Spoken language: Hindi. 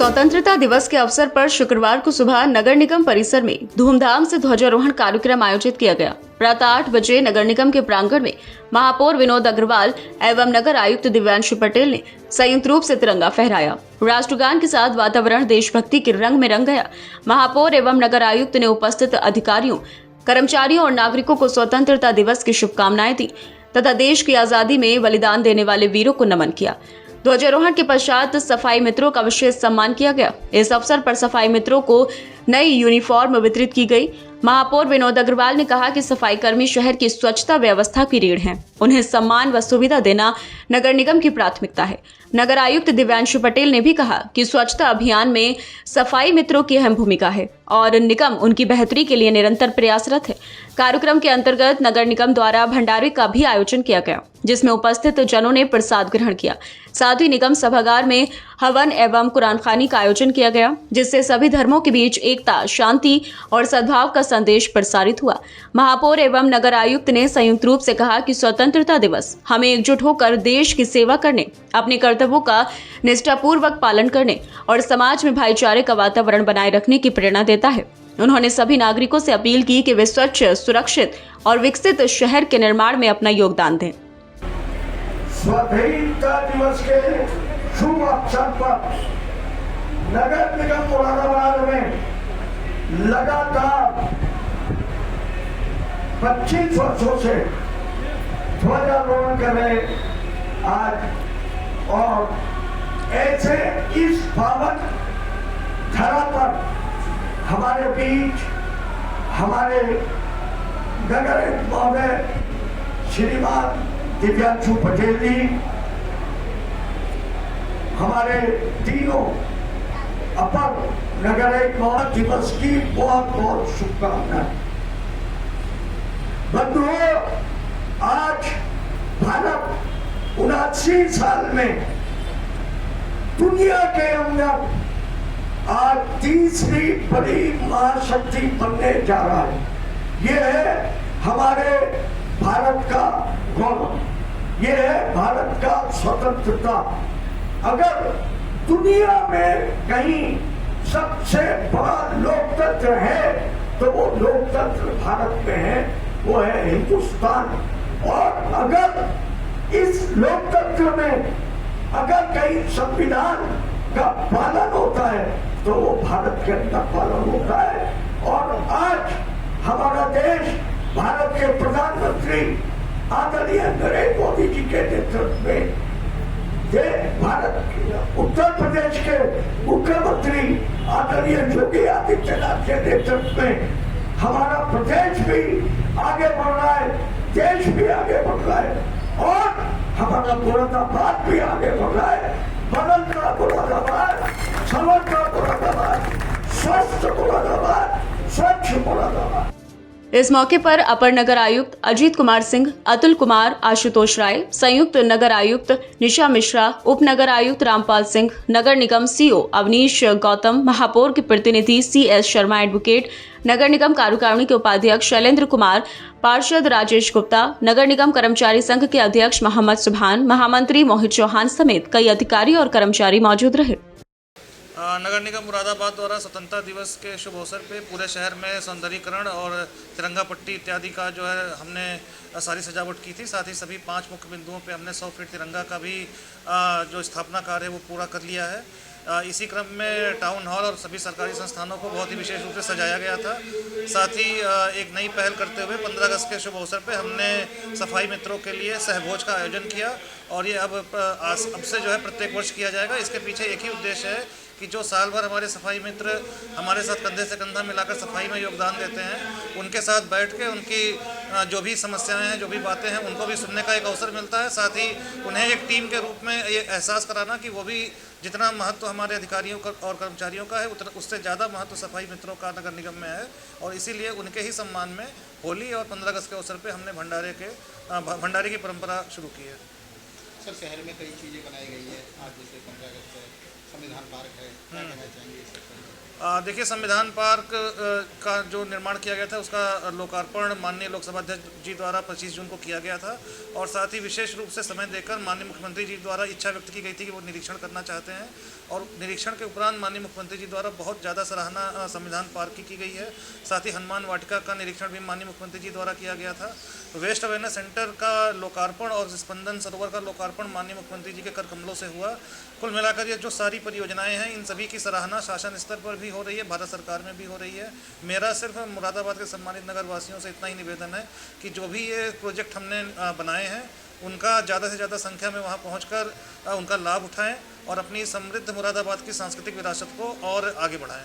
स्वतंत्रता दिवस के अवसर पर शुक्रवार को सुबह नगर निगम परिसर में धूमधाम से ध्वजारोहण कार्यक्रम आयोजित किया गया। प्रातः 8 बजे नगर निगम के प्रांगण में महापौर विनोद अग्रवाल एवं नगर आयुक्त दिव्यांशु पटेल ने संयुक्त रूप से तिरंगा फहराया। राष्ट्रगान के साथ वातावरण देशभक्ति के रंग में रंग गया। महापौर एवं नगर आयुक्त ने उपस्थित अधिकारियों, कर्मचारियों और नागरिकों को स्वतंत्रता दिवस की शुभकामनाएं दी तथा देश की आजादी में बलिदान देने वाले वीरों को नमन किया। ध्वजारोहण के पश्चात सफाई मित्रों का विशेष सम्मान किया गया। इस अवसर पर सफाई मित्रों को नई यूनिफॉर्म वितरित की गई। महापौर विनोद अग्रवाल ने कहा कि सफाई कर्मी शहर की स्वच्छता व्यवस्था की रीढ़ हैं। उन्हें सम्मान व सुविधा देना नगर निगम की प्राथमिकता है। नगर आयुक्त दिव्यांशु पटेल ने भी कहा कि स्वच्छता अभियान में सफाई मित्रों की अहम भूमिका है और निगम उनकी बेहतरी के लिए निरंतर प्रयासरत है। कार्यक्रम के अंतर्गत नगर निगम द्वारा भंडारे का भी आयोजन किया गया, जिसमें उपस्थित जनों ने प्रसाद ग्रहण किया। साथ ही निगम सभागार में हवन एवं कुरान खानी का आयोजन किया गया, जिससे सभी धर्मों के बीच एकता, शांति और सद्भाव का संदेश प्रसारित हुआ। महापौर एवं नगर आयुक्त ने संयुक्त रूप से कहा कि स्वतंत्रता दिवस हमें एकजुट होकर देश की सेवा करने, अपने कर्तव्यों का निष्ठापूर्वक पालन करने और समाज में भाईचारे का वातावरण बनाए रखने की प्रेरणा देता है। उन्होंने सभी नागरिकों से अपील की कि वे स्वच्छ, सुरक्षित और विकसित शहर के निर्माण में अपना योगदान दें। स्वतंत्रता दिवस के शुभ अवसर पर नगर निगम मुरादाबाद में लगातार 25 वर्षों से ध्वजारोहण कर रहे आज, और ऐसे इस पावन धरा पर हमारे बीच हमारे नगर महोदय श्रीमान दिव्यांशु पटेल जी, हमारे तीनों अपर नगर महोदय दिवस की बहुत बहुत शुभकामनाएं। बंधुओं, आज भारत 79 साल में दुनिया के अंदर आज तीसरी बड़ी महाशक्ति बनने जा रहा है। ये है हमारे भारत का गौरव, ये है भारत का स्वतंत्रता। अगर दुनिया में कहीं सबसे बड़ा लोकतंत्र है तो वो लोकतंत्र भारत में है, वो है हिंदुस्तान। और अगर इस लोकतंत्र में अगर कहीं संविधान का पालन होता है तो वो भारत के अंदर पालन होता है। और आज हमारा देश, भारत के प्रधानमंत्री आदरणीय नरेंद्र मोदी जी के नेतृत्व में, भारत उत्तर प्रदेश के मुख्यमंत्री आदरणीय योगी आदित्यनाथ के नेतृत्व में हमारा प्रदेश भी आगे बढ़ रहा है, देश भी आगे बढ़ रहा है और हमारा मुरादाबाद भी आगे बढ़ रहा है। बदलता मुरादाबाद, समर्थता मुरादाबाद, स्वस्थ मुरादाबाद, स्वच्छ मुरादाबाद। इस मौके पर अपर नगर आयुक्त अजीत कुमार सिंह, अतुल कुमार, आशुतोष राय, संयुक्त नगर आयुक्त निशा मिश्रा, उप नगर आयुक्त रामपाल सिंह, नगर निगम सीओ अवनीश गौतम, महापौर के प्रतिनिधि CS शर्मा एडवोकेट, नगर निगम कार्यकारिणी के उपाध्यक्ष शैलेंद्र कुमार, पार्षद राजेश गुप्ता, नगर निगम कर्मचारी संघ के अध्यक्ष मोहम्मद सुभान, महामंत्री मोहित चौहान समेत कई अधिकारी और कर्मचारी मौजूद रहे। नगर निगम मुरादाबाद द्वारा स्वतंत्रता दिवस के शुभ अवसर पे पूरे शहर में सौंदर्यीकरण और तिरंगा पट्टी इत्यादि का जो है हमने सारी सजावट की थी। साथ ही सभी 5 मुख्य बिंदुओं पे हमने 100 फीट तिरंगा का भी जो स्थापना कार्य है वो पूरा कर लिया है। इसी क्रम में टाउन हॉल और सभी सरकारी संस्थानों को बहुत ही विशेष रूप से सजाया गया था। साथ ही एक नई पहल करते हुए 15 अगस्त के शुभ अवसर पे हमने सफाई मित्रों के लिए सहभोज का आयोजन किया और ये अब से जो है प्रत्येक वर्ष किया जाएगा। इसके पीछे एक ही उद्देश्य है कि जो साल भर हमारे सफाई मित्र हमारे साथ कंधे से कंधा मिलाकर सफाई में योगदान देते हैं, उनके साथ बैठ के उनकी जो भी समस्याएं हैं, जो भी बातें हैं, उनको भी सुनने का एक अवसर मिलता है। साथ ही उन्हें एक टीम के रूप में ये एहसास कराना कि वो भी जितना महत्व हमारे अधिकारियों और कर्मचारियों का है उससे ज़्यादा महत्व सफाई मित्रों का नगर निगम में है। और इसीलिए उनके ही सम्मान में होली और 15 अगस्त के अवसर पर हमने भंडारे की परंपरा शुरू की है। सर, शहर में कई चीज़ें बनाई गई है आज जैसे 15 अगस्त है, संविधान पार्क है, क्या कहना चाहेंगे इस पर? देखिए, संविधान पार्क का जो निर्माण किया गया था उसका लोकार्पण माननीय लोकसभा अध्यक्ष जी द्वारा 25 जून को किया गया था और साथ ही विशेष रूप से समय देकर माननीय मुख्यमंत्री जी द्वारा इच्छा व्यक्त की गई थी कि वो निरीक्षण करना चाहते हैं और निरीक्षण के उपरांत माननीय मुख्यमंत्री जी द्वारा बहुत ज़्यादा सराहना संविधान पार्क की गई है। साथ ही हनुमान वाटिका का निरीक्षण भी माननीय मुख्यमंत्री जी द्वारा किया गया था। वेस्ट अवेयरनेस सेंटर का लोकार्पण और स्पंदन सरोवर का लोकार्पण माननीय मुख्यमंत्री जी के कर कमलों से हुआ। कुल मिलाकर ये जो सारी परियोजनाएं हैं इन सभी की सराहना शासन स्तर पर भी हो रही है, भारत सरकार में भी हो रही है। मेरा सिर्फ मुरादाबाद के सम्मानित नगर वासियों से इतना ही निवेदन है कि जो भी ये प्रोजेक्ट हमने बनाए हैं उनका ज़्यादा से ज़्यादा संख्या में वहाँ पहुँचकर उनका लाभ उठाएं और अपनी समृद्ध मुरादाबाद की सांस्कृतिक विरासत को और आगे बढ़ाएं।